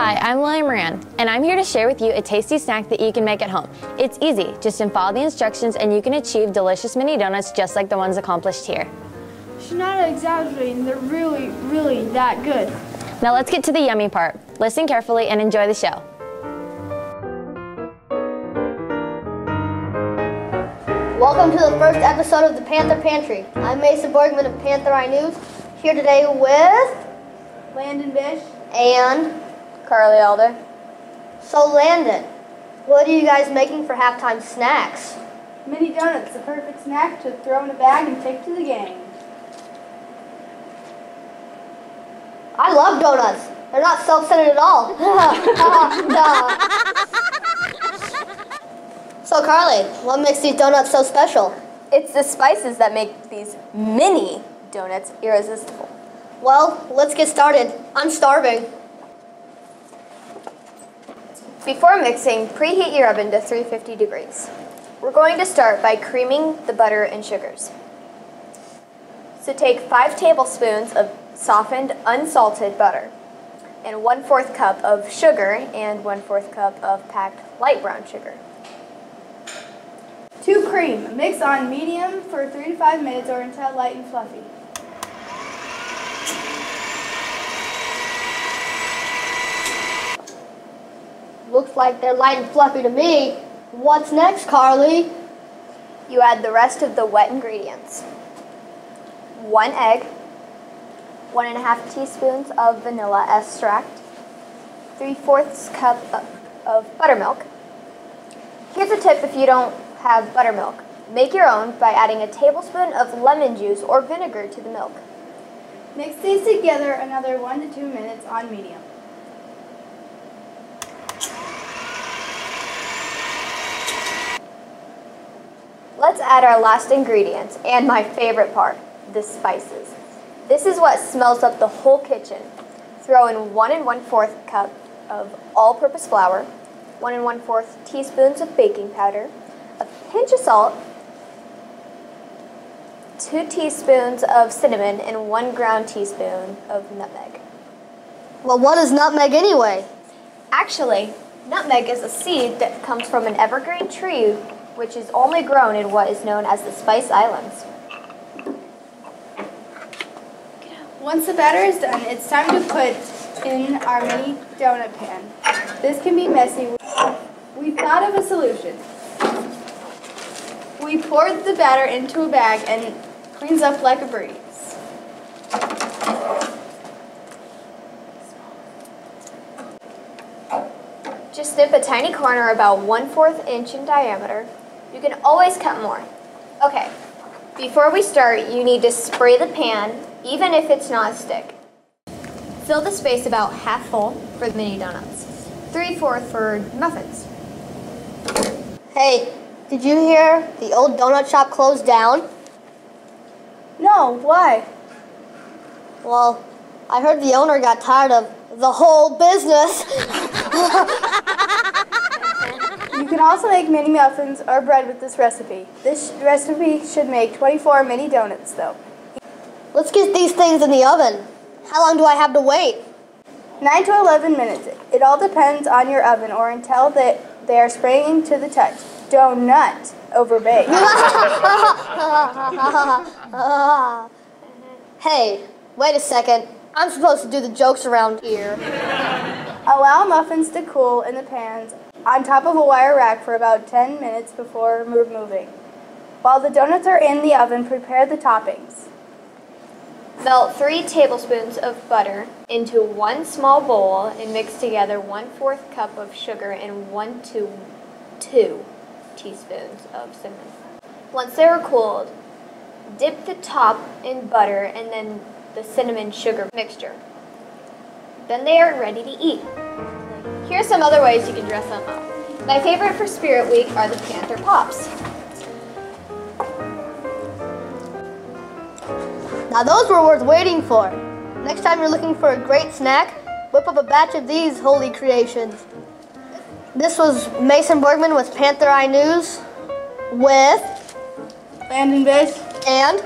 Hi, I'm Lily Moran, and I'm here to share with you a tasty snack that you can make at home. It's easy, just follow the instructions and you can achieve delicious mini donuts just like the ones accomplished here. She's not exaggerating, they're really, really that good. Now let's get to the yummy part. Listen carefully and enjoy the show. Welcome to the first episode of the Panther Pantry. I'm Mason Borgman of Panther News, here today with Landon Bish and Carly Alder. So Landon, what are you guys making for halftime snacks? mini donuts, the perfect snack to throw in a bag and take to the game. I love donuts. They're not self-centered at all. So Carly, what makes these donuts so special? It's the spices that make these mini donuts irresistible. Well, let's get started. I'm starving. Before mixing, preheat your oven to 350 degrees. We're going to start by creaming the butter and sugars. So take 5 tablespoons of softened, unsalted butter and 1/4 cup of sugar and 1/4 cup of packed light brown sugar. To cream, mix on medium for 3 to 5 minutes or until light and fluffy. Looks like they're light and fluffy to me. What's next, Carly? You add the rest of the wet ingredients. 1 egg, 1½ teaspoons of vanilla extract, 3/4 cup of buttermilk. Here's a tip if you don't have buttermilk. Make your own by adding a tablespoon of lemon juice or vinegar to the milk. Mix these together another 1 to 2 minutes on medium. Let's add our last ingredients and my favorite part, the spices. This is what smells up the whole kitchen. Throw in 1 1/4 cup of all-purpose flour, 1 1/4 teaspoons of baking powder, a pinch of salt, 2 teaspoons of cinnamon, and 1 ground teaspoon of nutmeg. Well, what is nutmeg anyway? Actually, nutmeg is a seed that comes from an evergreen tree which is only grown in what is known as the Spice Islands. Once the batter is done, it's time to put in our mini donut pan. This can be messy. We've thought of a solution. We poured the batter into a bag and it cleans up like a breeze. Just snip a tiny corner about 1/4 inch in diameter. You can always cut more. Okay, before we start, you need to spray the pan, even if it's not a stick. Fill the space about half full for the mini donuts, 3/4 for muffins. Hey, did you hear the old donut shop closed down? No, why? Well, I heard the owner got tired of the whole business. You can also make mini muffins or bread with this recipe. This recipe should make 24 mini donuts though. Let's get these things in the oven. How long do I have to wait? 9 to 11 minutes. It all depends on your oven or until they are spraying to the touch. Donut over bake. Hey, wait a second. I'm supposed to do the jokes around here. Allow muffins to cool in the pans on top of a wire rack for about 10 minutes before removing. While the donuts are in the oven, prepare the toppings. Melt 3 tablespoons of butter into 1 small bowl and mix together 1/4 cup of sugar and 1 to 2 teaspoons of cinnamon. Once they are cooled, dip the top in butter and then the cinnamon sugar mixture. Then they are ready to eat. Here's some other ways you can dress them up. My favorite for Spirit Week are the Panther Pops. Now those were worth waiting for. Next time you're looking for a great snack, whip up a batch of these holy creations. This was Mason Borgman with Panther News with Landon Bish and